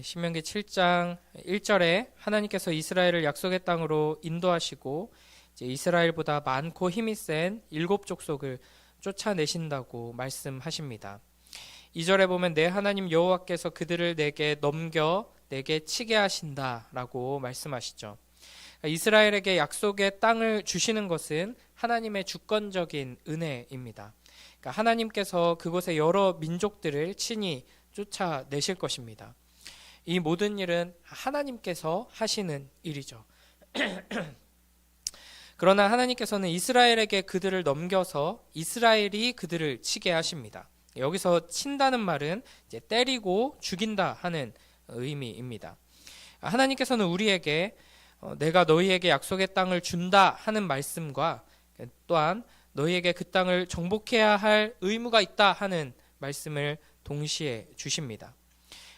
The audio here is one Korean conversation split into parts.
신명기 7장 1절에 하나님께서 이스라엘을 약속의 땅으로 인도하시고 이제 이스라엘보다 많고 힘이 센 7족속을 쫓아내신다고 말씀하십니다. 2절에 보면 내 하나님 여호와께서 그들을 내게 넘겨 내게 치게 하신다라고 말씀하시죠. 이스라엘에게 약속의 땅을 주시는 것은 하나님의 주권적인 은혜입니다. 그러니까 하나님께서 그곳에 여러 민족들을 친히 쫓아내실 것입니다. 이 모든 일은 하나님께서 하시는 일이죠. 그러나 하나님께서는 이스라엘에게 그들을 넘겨서 이스라엘이 그들을 치게 하십니다. 여기서 친다는 말은 이제 때리고 죽인다 하는 의미입니다. 하나님께서는 우리에게 내가 너희에게 약속의 땅을 준다 하는 말씀과 또한 너희에게 그 땅을 정복해야 할 의무가 있다 하는 말씀을 동시에 주십니다.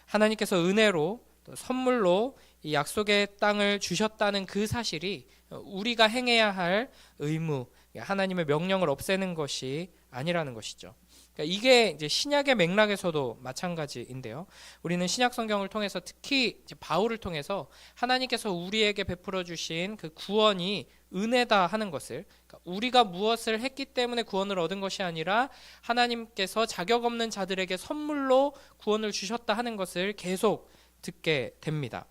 하나님께서 은혜로 선물로 이 약속의 땅을 주셨다는 그 사실이 우리가 행해야 할 의무, 하나님의 명령을 없애는 것이 아니라는 것이죠. 그러니까 이게 이제 신약의 맥락에서도 마찬가지인데요. 우리는 신약 성경을 통해서 특히 이제 바울을 통해서 하나님께서 우리에게 베풀어 주신 그 구원이 은혜다 하는 것을, 그러니까 우리가 무엇을 했기 때문에 구원을 얻은 것이 아니라 하나님께서 자격 없는 자들에게 선물로 구원을 주셨다 하는 것을 계속 듣게 됩니다.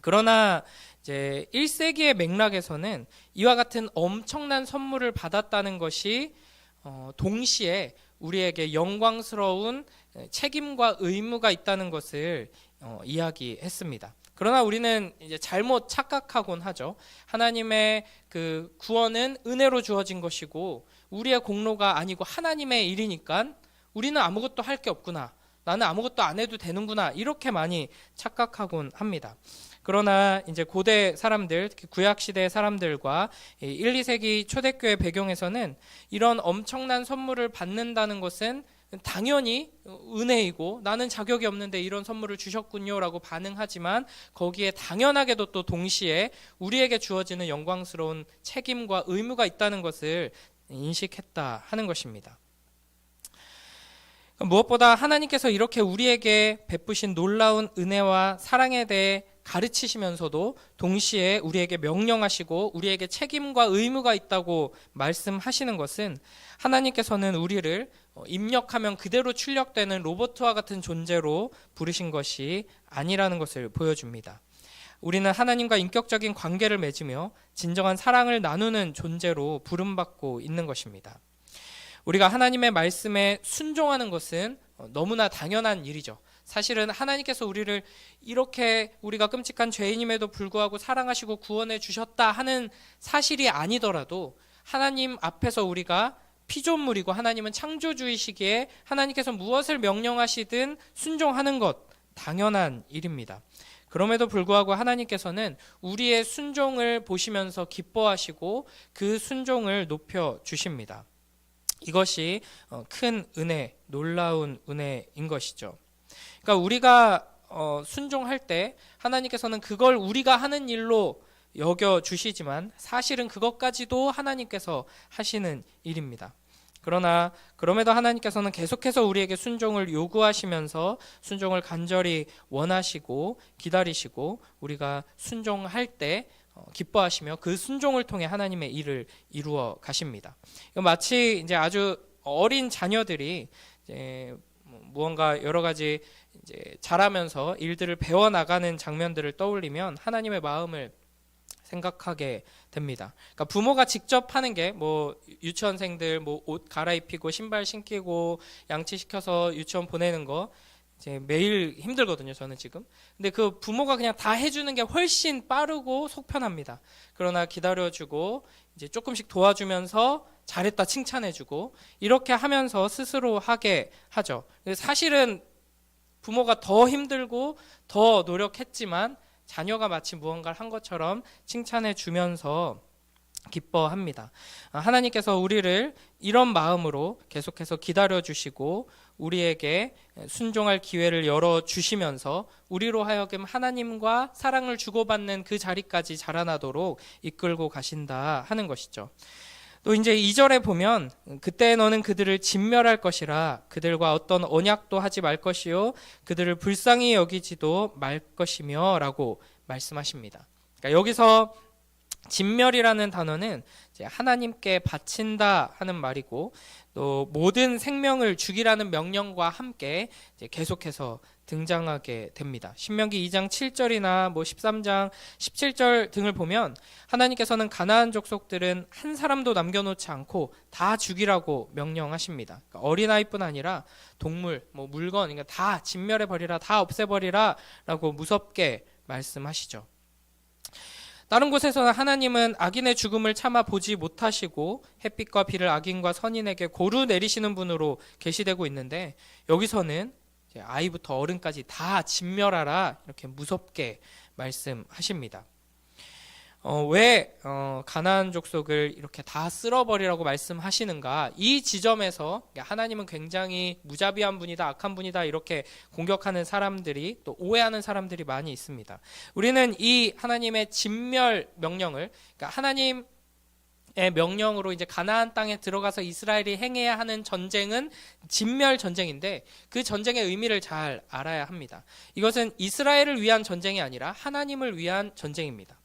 그러나 이제 1세기의 맥락에서는 이와 같은 엄청난 선물을 받았다는 것이 동시에 우리에게 영광스러운 책임과 의무가 있다는 것을 이야기했습니다. 그러나 우리는 이제 잘못 착각하곤 하죠. 하나님의 그 구원은 은혜로 주어진 것이고 우리의 공로가 아니고 하나님의 일이니까 우리는 아무것도 할 게 없구나. 나는 아무것도 안 해도 되는구나. 이렇게 많이 착각하곤 합니다. 그러나 이제 고대 사람들, 특히 구약시대 사람들과 1, 2세기 초대교회 배경에서는 이런 엄청난 선물을 받는다는 것은 당연히 은혜이고 나는 자격이 없는데 이런 선물을 주셨군요 라고 반응하지만 거기에 당연하게도 또 동시에 우리에게 주어지는 영광스러운 책임과 의무가 있다는 것을 인식했다 하는 것입니다. 무엇보다 하나님께서 이렇게 우리에게 베푸신 놀라운 은혜와 사랑에 대해 가르치시면서도 동시에 우리에게 명령하시고 우리에게 책임과 의무가 있다고 말씀하시는 것은 하나님께서는 우리를 입력하면 그대로 출력되는 로봇과 같은 존재로 부르신 것이 아니라는 것을 보여줍니다. 우리는 하나님과 인격적인 관계를 맺으며 진정한 사랑을 나누는 존재로 부름받고 있는 것입니다. 우리가 하나님의 말씀에 순종하는 것은 너무나 당연한 일이죠. 사실은 하나님께서 우리를 이렇게 우리가 끔찍한 죄인임에도 불구하고 사랑하시고 구원해 주셨다 하는 사실이 아니더라도 하나님 앞에서 우리가 피조물이고 하나님은 창조주이시기에 하나님께서 무엇을 명령하시든 순종하는 것 당연한 일입니다. 그럼에도 불구하고 하나님께서는 우리의 순종을 보시면서 기뻐하시고 그 순종을 높여주십니다. 이것이 큰 은혜, 놀라운 은혜인 것이죠. 그러니까 우리가 순종할 때 하나님께서는 그걸 우리가 하는 일로 여겨주시지만 사실은 그것까지도 하나님께서 하시는 일입니다. 그러나 그럼에도 하나님께서는 계속해서 우리에게 순종을 요구하시면서 순종을 간절히 원하시고 기다리시고 우리가 순종할 때 기뻐하시며 그 순종을 통해 하나님의 일을 이루어 가십니다. 마치 이제 아주 어린 자녀들이 이제 무언가 여러 가지 이제 자라면서 일들을 배워 나가는 장면들을 떠올리면 하나님의 마음을 생각하게 됩니다. 그러니까 부모가 직접 하는 게 뭐 유치원생들 뭐 옷 갈아입히고 신발 신기고 양치시켜서 유치원 보내는 거 이제 매일 힘들거든요, 저는 지금. 근데 그 부모가 그냥 다 해주는 게 훨씬 빠르고 속편합니다. 그러나 기다려주고 이제 조금씩 도와주면서 잘했다 칭찬해주고 이렇게 하면서 스스로 하게 하죠. 사실은 부모가 더 힘들고 더 노력했지만 자녀가 마치 무언가를 한 것처럼 칭찬해 주면서 기뻐합니다. 하나님께서 우리를 이런 마음으로 계속해서 기다려주시고 우리에게 순종할 기회를 열어주시면서 우리로 하여금 하나님과 사랑을 주고받는 그 자리까지 자라나도록 이끌고 가신다 하는 것이죠. 또 이제 2절에 보면 그때 너는 그들을 진멸할 것이라 그들과 어떤 언약도 하지 말 것이요 그들을 불쌍히 여기지도 말 것이며 라고 말씀하십니다. 그러니까 여기서 진멸이라는 단어는 이제 하나님께 바친다 하는 말이고 또 모든 생명을 죽이라는 명령과 함께 이제 계속해서 등장하게 됩니다. 신명기 2장 7절이나 13장 17절 등을 보면 하나님께서는 가나안 족속들은 한 사람도 남겨놓지 않고 다 죽이라고 명령하십니다. 그러니까 어린아이뿐 아니라 동물, 물건, 그러니까 다 진멸해버리라, 다 없애버리라 라고 무섭게 말씀하시죠. 다른 곳에서는 하나님은 악인의 죽음을 참아 보지 못하시고 햇빛과 비를 악인과 선인에게 고루 내리시는 분으로 계시되고 있는데 여기서는 아이부터 어른까지 다 진멸하라 이렇게 무섭게 말씀하십니다. 왜 가나안 족속을 이렇게 다 쓸어버리라고 말씀하시는가? 이 지점에서 하나님은 굉장히 무자비한 분이다, 악한 분이다 이렇게 공격하는 사람들이 또 오해하는 사람들이 많이 있습니다. 우리는 이 하나님의 진멸 명령을 그러니까 하나님의 명령으로 이제 가나안 땅에 들어가서 이스라엘이 행해야 하는 전쟁은 진멸 전쟁인데 그 전쟁의 의미를 잘 알아야 합니다. 이것은 이스라엘을 위한 전쟁이 아니라 하나님을 위한 전쟁입니다.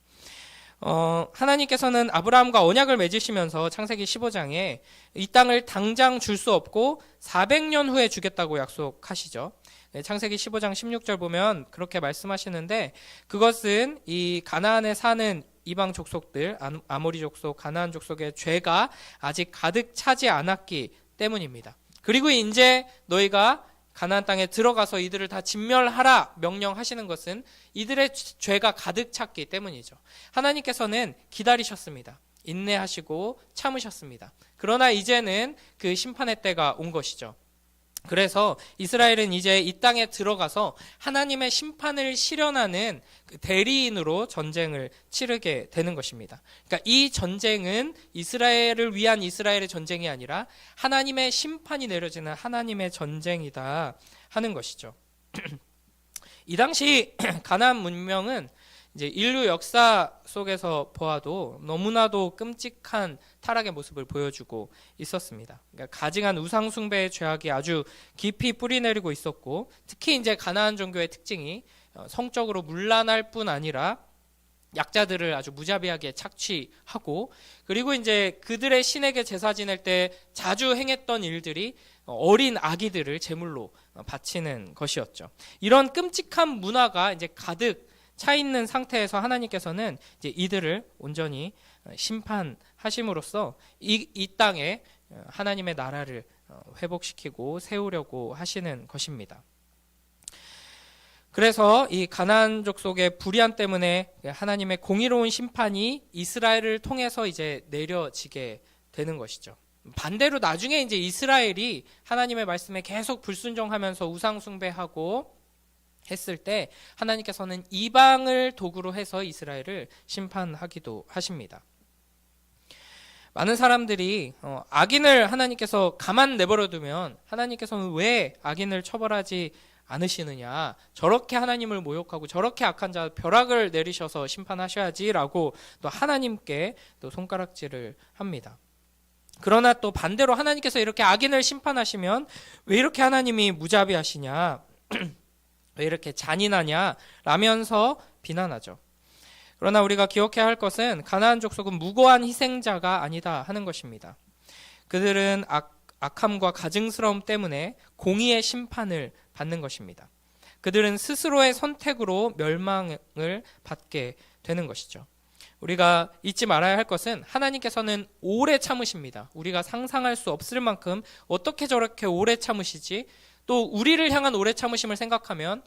하나님께서는 아브라함과 언약을 맺으시면서 창세기 15장에 이 땅을 당장 줄 수 없고 400년 후에 주겠다고 약속하시죠. 창세기 15장 16절 보면 그렇게 말씀하시는데 그것은 이 가나안에 사는 이방 족속들, 아모리 족속, 가나안 족속의 죄가 아직 가득 차지 않았기 때문입니다. 그리고 이제 너희가 가나안 땅에 들어가서 이들을 다 진멸하라 명령하시는 것은 이들의 죄가 가득 찼기 때문이죠. 하나님께서는 기다리셨습니다. 인내하시고 참으셨습니다. 그러나 이제는 그 심판의 때가 온 것이죠. 그래서 이스라엘은 이제 이 땅에 들어가서 하나님의 심판을 실현하는 그 대리인으로 전쟁을 치르게 되는 것입니다. 그러니까 이 전쟁은 이스라엘을 위한 이스라엘의 전쟁이 아니라 하나님의 심판이 내려지는 하나님의 전쟁이다 하는 것이죠. 이 당시 가나안 문명은 이제 인류 역사 속에서 보아도 너무나도 끔찍한 타락의 모습을 보여주고 있었습니다. 그러니까 가증한 우상 숭배의 죄악이 아주 깊이 뿌리내리고 있었고, 특히 이제 가나안 종교의 특징이 성적으로 문란할 뿐 아니라 약자들을 아주 무자비하게 착취하고, 그리고 이제 그들의 신에게 제사 지낼 때 자주 행했던 일들이 어린 아기들을 제물로 바치는 것이었죠. 이런 끔찍한 문화가 이제 가득 차 있는 상태에서 하나님께서는 이제 이들을 온전히 심판하심으로써 이 땅에 하나님의 나라를 회복시키고 세우려고 하시는 것입니다. 그래서 이 가나안 족속의 불의함 때문에 하나님의 공의로운 심판이 이스라엘을 통해서 이제 내려지게 되는 것이죠. 반대로 나중에 이제 이스라엘이 하나님의 말씀에 계속 불순종하면서 우상 숭배하고 했을 때 하나님께서는 이방을 도구로 해서 이스라엘을 심판하기도 하십니다. 많은 사람들이 악인을 하나님께서 가만 내버려 두면 하나님께서는 왜 악인을 처벌하지 않으시느냐, 저렇게 하나님을 모욕하고 저렇게 악한 자 벼락을 내리셔서 심판하셔야지라고 또 하나님께 또 손가락질을 합니다. 그러나 또 반대로 하나님께서 이렇게 악인을 심판하시면 왜 이렇게 하나님이 무자비하시냐, 왜 이렇게 잔인하냐 라면서 비난하죠. 그러나 우리가 기억해야 할 것은 가나안 족속은 무고한 희생자가 아니다 하는 것입니다. 그들은 악함과 가증스러움 때문에 공의의 심판을 받는 것입니다. 그들은 스스로의 선택으로 멸망을 받게 되는 것이죠. 우리가 잊지 말아야 할 것은 하나님께서는 오래 참으십니다. 우리가 상상할 수 없을 만큼 어떻게 저렇게 오래 참으시지? 또 우리를 향한 오래 참으심을 생각하면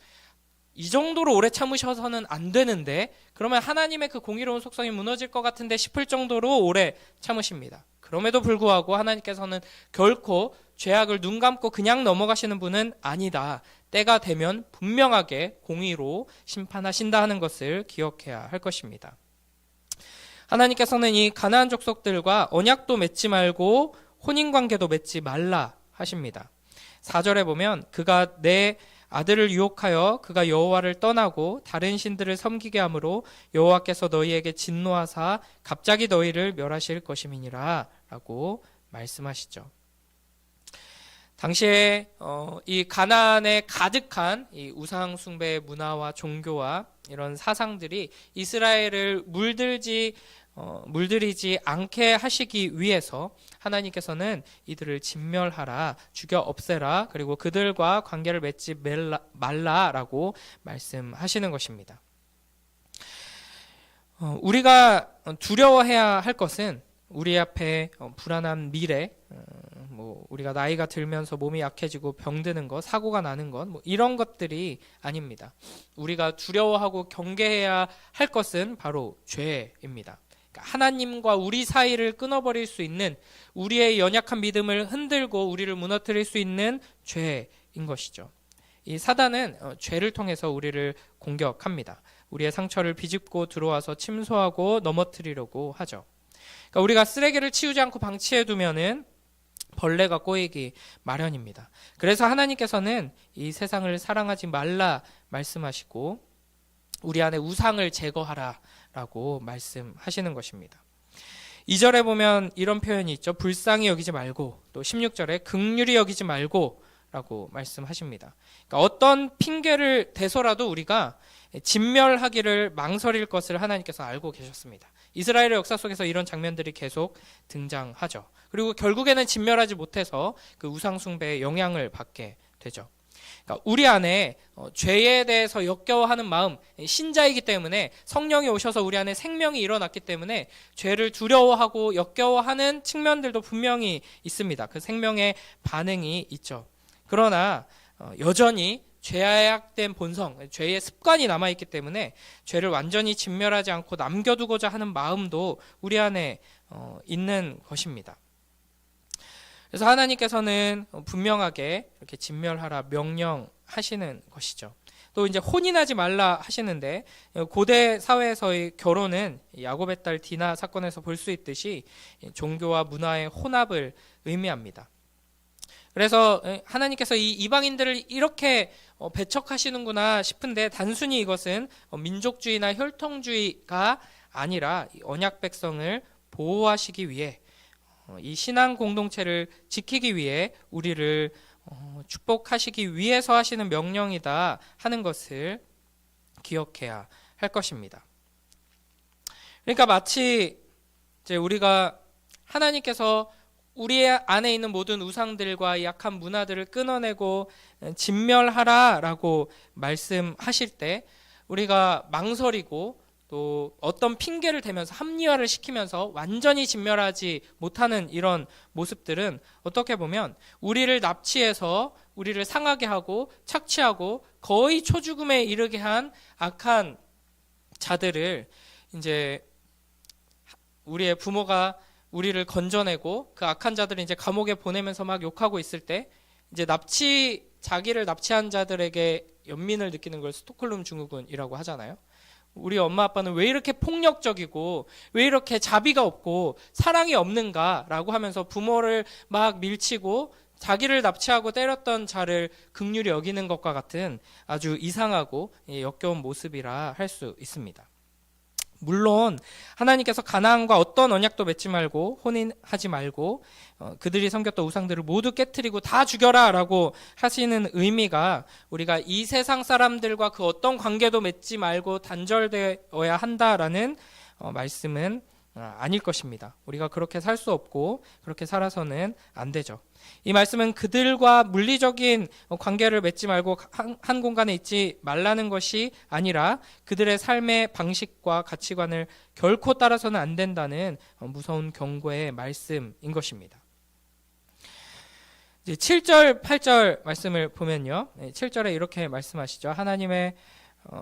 이 정도로 오래 참으셔서는 안 되는데, 그러면 하나님의 그 공의로운 속성이 무너질 것 같은데 싶을 정도로 오래 참으십니다. 그럼에도 불구하고 하나님께서는 결코 죄악을 눈 감고 그냥 넘어가시는 분은 아니다. 때가 되면 분명하게 공의로 심판하신다 하는 것을 기억해야 할 것입니다. 하나님께서는 이 가나안 족속들과 언약도 맺지 말고 혼인관계도 맺지 말라 하십니다. 4절에 보면 그가 내 아들을 유혹하여 그가 여호와를 떠나고 다른 신들을 섬기게 함으로 여호와께서 너희에게 진노하사 갑자기 너희를 멸하실 것임이니라 라고 말씀하시죠. 당시에 이 가나안에 가득한 이 우상 숭배의 문화와 종교와 이런 사상들이 이스라엘을 물들이지 않게 하시기 위해서 하나님께서는 이들을 진멸하라, 죽여 없애라, 그리고 그들과 관계를 맺지 말라라고 말씀하시는 것입니다. 우리가 두려워해야 할 것은 우리 앞에 불안한 미래, 우리가 나이가 들면서 몸이 약해지고 병드는 것, 사고가 나는 것, 이런 것들이 아닙니다. 우리가 두려워하고 경계해야 할 것은 바로 죄입니다. 그러니까 하나님과 우리 사이를 끊어버릴 수 있는, 우리의 연약한 믿음을 흔들고 우리를 무너뜨릴 수 있는 죄인 것이죠. 이 사단은 죄를 통해서 우리를 공격합니다. 우리의 상처를 비집고 들어와서 침소하고 넘어뜨리려고 하죠. 그러니까 우리가 쓰레기를 치우지 않고 방치해두면은 벌레가 꼬이기 마련입니다. 그래서 하나님께서는 이 세상을 사랑하지 말라 말씀하시고 우리 안에 우상을 제거하라 라고 말씀하시는 것입니다. 2절에 보면 이런 표현이 있죠. 불쌍히 여기지 말고, 또 16절에 긍휼히 여기지 말고 라고 말씀하십니다. 그러니까 어떤 핑계를 대서라도 우리가 진멸하기를 망설일 것을 하나님께서 알고 계셨습니다. 이스라엘의 역사 속에서 이런 장면들이 계속 등장하죠. 그리고 결국에는 진멸하지 못해서 그 우상숭배의 영향을 받게 되죠. 그러니까 우리 안에 죄에 대해서 역겨워하는 마음, 신자이기 때문에 성령이 오셔서 우리 안에 생명이 일어났기 때문에 죄를 두려워하고 역겨워하는 측면들도 분명히 있습니다. 그 생명의 반응이 있죠. 그러나 여전히 죄악된 본성, 죄의 습관이 남아있기 때문에 죄를 완전히 진멸하지 않고 남겨두고자 하는 마음도 우리 안에 있는 것입니다. 그래서 하나님께서는 분명하게 이렇게 진멸하라 명령하시는 것이죠. 또 이제 혼인하지 말라 하시는데, 고대 사회에서의 결혼은 야곱의 딸 디나 사건에서 볼 수 있듯이 종교와 문화의 혼합을 의미합니다. 그래서 하나님께서 이 이방인들을 이렇게 배척하시는구나 싶은데, 단순히 이것은 민족주의나 혈통주의가 아니라 언약 백성을 보호하시기 위해, 이 신앙 공동체를 지키기 위해 우리를 축복하시기 위해서 하시는 명령이다 하는 것을 기억해야 할 것입니다. 그러니까 마치 이제 우리가 하나님께서 우리 안에 있는 모든 우상들과 약한 문화들을 끊어내고 진멸하라라고 말씀하실 때 우리가 망설이고 또 어떤 핑계를 대면서 합리화를 시키면서 완전히 진멸하지 못하는 이런 모습들은 어떻게 보면 우리를 납치해서 우리를 상하게 하고 착취하고 거의 초죽음에 이르게 한 악한 자들을 이제 우리의 부모가 우리를 건져내고 그 악한 자들을 이제 감옥에 보내면서 막 욕하고 있을 때 이제 자기를 납치한 자들에게 연민을 느끼는 걸 스톡홀름 증후군이라고 하잖아요. 우리 엄마 아빠는 왜 이렇게 폭력적이고 왜 이렇게 자비가 없고 사랑이 없는가라고 하면서 부모를 막 밀치고 자기를 납치하고 때렸던 자를 긍휼히 여기는 것과 같은 아주 이상하고 역겨운 모습이라 할 수 있습니다. 물론 하나님께서 가나안과 어떤 언약도 맺지 말고 혼인하지 말고 그들이 섬겼던 우상들을 모두 깨트리고 다 죽여라 라고 하시는 의미가 우리가 이 세상 사람들과 그 어떤 관계도 맺지 말고 단절되어야 한다라는 말씀은 아닐 것입니다. 우리가 그렇게 살 수 없고 그렇게 살아서는 안 되죠. 이 말씀은 그들과 물리적인 관계를 맺지 말고 한 공간에 있지 말라는 것이 아니라 그들의 삶의 방식과 가치관을 결코 따라서는 안 된다는 무서운 경고의 말씀인 것입니다. 이제 7절, 8절 말씀을 보면요. 7절에 이렇게 말씀하시죠. 하나님의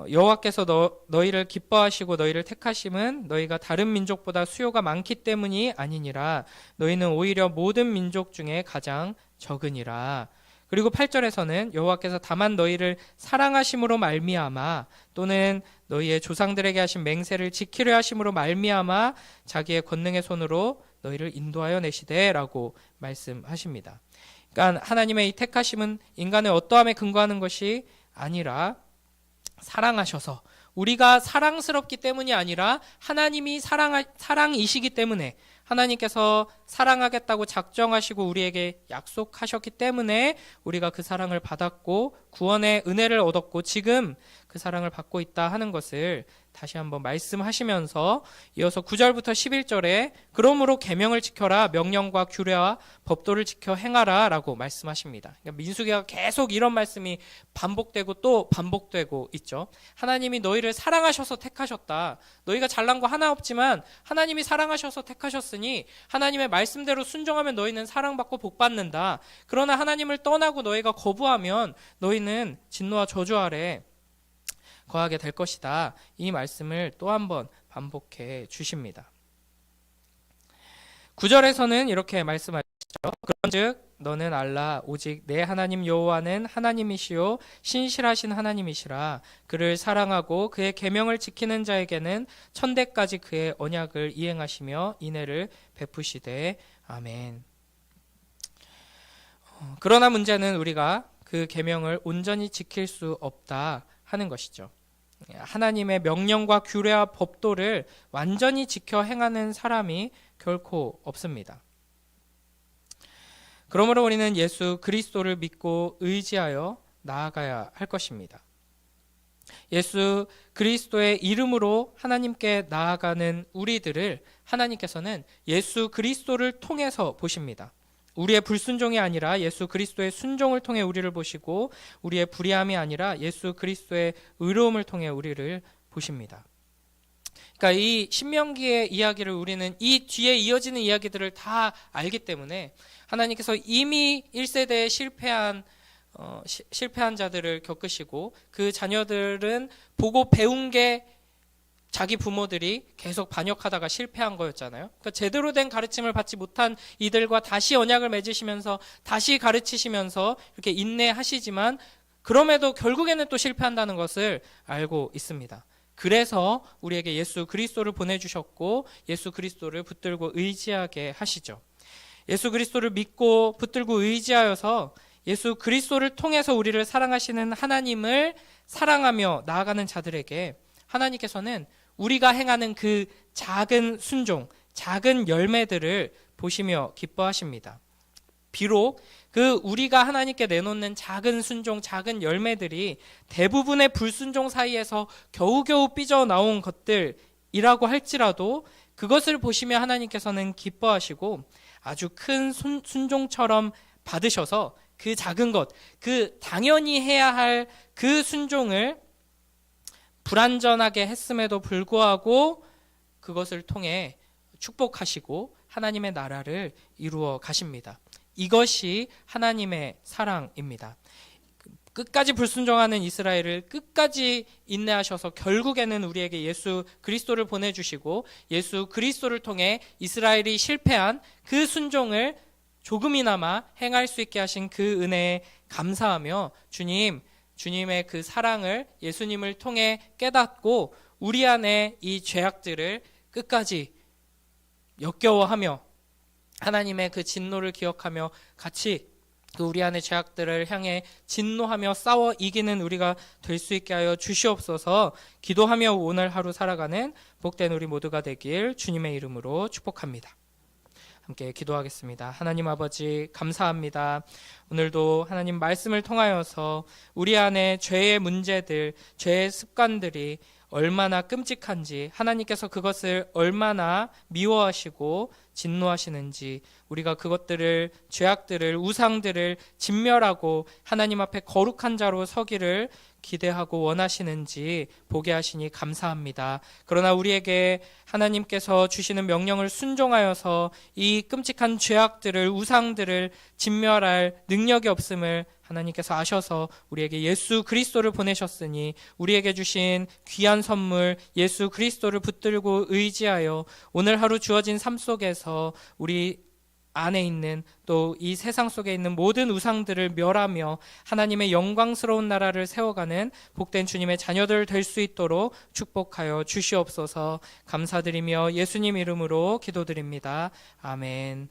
여호와께서 너희를 기뻐하시고 너희를 택하심은 너희가 다른 민족보다 수요가 많기 때문이 아니니라. 너희는 오히려 모든 민족 중에 가장 적으니라. 그리고 8절에서는 여호와께서 다만 너희를 사랑하심으로 말미암아 또는 너희의 조상들에게 하신 맹세를 지키려 하심으로 말미암아 자기의 권능의 손으로 너희를 인도하여 내시되라고 말씀하십니다. 그러니까 하나님의 이 택하심은 인간의 어떠함에 근거하는 것이 아니라 사랑하셔서, 우리가 사랑스럽기 때문이 아니라 하나님이 사랑이시기 때문에, 하나님께서 사랑하겠다고 작정하시고 우리에게 약속하셨기 때문에 우리가 그 사랑을 받았고 구원의 은혜를 얻었고 지금 그 사랑을 받고 있다 하는 것을 다시 한번 말씀하시면서 이어서 9절부터 11절에 그러므로 계명을 지켜라, 명령과 규례와 법도를 지켜 행하라 라고 말씀하십니다. 그러니까 민수기가 계속 이런 말씀이 반복되고 또 반복되고 있죠. 하나님이 너희를 사랑하셔서 택하셨다. 너희가 잘난 거 하나 없지만 하나님이 사랑하셔서 택하셨으니 하나님의 말씀대로 순종하면 너희는 사랑받고 복받는다. 그러나 하나님을 떠나고 너희가 거부하면 너희는 진노와 저주 아래 거하게 될 것이다. 이 말씀을 또 한 번 반복해 주십니다. 9절에서는 이렇게 말씀하시죠. 그런즉 너는 알라 오직 내 하나님 여호와는 하나님이시요 신실하신 하나님이시라. 그를 사랑하고 그의 계명을 지키는 자에게는 천대까지 그의 언약을 이행하시며 인애를 베푸시되 아멘. 그러나 문제는 우리가 그 계명을 온전히 지킬 수 없다 하는 것이죠. 하나님의 명령과 규례와 법도를 완전히 지켜 행하는 사람이 결코 없습니다. 그러므로 우리는 예수 그리스도를 믿고 의지하여 나아가야 할 것입니다. 예수 그리스도의 이름으로 하나님께 나아가는 우리들을 하나님께서는 예수 그리스도를 통해서 보십니다. 우리의 불순종이 아니라 예수 그리스도의 순종을 통해 우리를 보시고 우리의 불의함이 아니라 예수 그리스도의 의로움을 통해 우리를 보십니다. 그러니까 이 신명기의 이야기를 우리는 이 뒤에 이어지는 이야기들을 다 알기 때문에 하나님께서 이미 1세대에 실패한 자들을 겪으시고 그 자녀들은 보고 배운 게 자기 부모들이 계속 반역하다가 실패한 거였잖아요. 그러니까 제대로 된 가르침을 받지 못한 이들과 다시 언약을 맺으시면서 다시 가르치시면서 이렇게 인내하시지만 그럼에도 결국에는 또 실패한다는 것을 알고 있습니다. 그래서 우리에게 예수 그리스도를 보내주셨고 예수 그리스도를 붙들고 의지하게 하시죠. 예수 그리스도를 믿고 붙들고 의지하여서 예수 그리스도를 통해서 우리를 사랑하시는 하나님을 사랑하며 나아가는 자들에게 하나님께서는 우리가 행하는 그 작은 순종, 작은 열매들을 보시며 기뻐하십니다. 비록 그 우리가 하나님께 내놓는 작은 순종, 작은 열매들이 대부분의 불순종 사이에서 겨우겨우 삐져나온 것들이라고 할지라도 그것을 보시며 하나님께서는 기뻐하시고 아주 큰 순종처럼 받으셔서 그 작은 것, 그 당연히 해야 할 그 순종을 불완전하게 했음에도 불구하고 그것을 통해 축복하시고 하나님의 나라를 이루어 가십니다. 이것이 하나님의 사랑입니다. 끝까지 불순종하는 이스라엘을 끝까지 인내하셔서 결국에는 우리에게 예수 그리스도를 보내주시고 예수 그리스도를 통해 이스라엘이 실패한 그 순종을 조금이나마 행할 수 있게 하신 그 은혜에 감사하며 주님의 그 사랑을 예수님을 통해 깨닫고 우리 안에 이 죄악들을 끝까지 역겨워하며 하나님의 그 진노를 기억하며 같이 그 우리 안의 죄악들을 향해 진노하며 싸워 이기는 우리가 될 수 있게 하여 주시옵소서. 기도하며 오늘 하루 살아가는 복된 우리 모두가 되길 주님의 이름으로 축복합니다. 함께 기도하겠습니다. 하나님 아버지 감사합니다. 오늘도 하나님 말씀을 통하여서 우리 안에 죄의 문제들, 죄의 습관들이 얼마나 끔찍한지, 하나님께서 그것을 얼마나 미워하시고 진노하시는지, 우리가 그것들을, 죄악들을, 우상들을 진멸하고 하나님 앞에 거룩한 자로 서기를 기대하고 원하시는지 보게 하시니 감사합니다. 그러나 우리에게 하나님께서 주시는 명령을 순종하여서 이 끔찍한 죄악들을, 우상들을 진멸할 능력이 없음을 하나님께서 아셔서 우리에게 예수 그리스도를 보내셨으니 우리에게 주신 귀한 선물 예수 그리스도를 붙들고 의지하여 오늘 하루 주어진 삶 속에서 우리 안에 있는 또 이 세상 속에 있는 모든 우상들을 멸하며 하나님의 영광스러운 나라를 세워가는 복된 주님의 자녀들 될 수 있도록 축복하여 주시옵소서. 감사드리며 예수님 이름으로 기도드립니다. 아멘.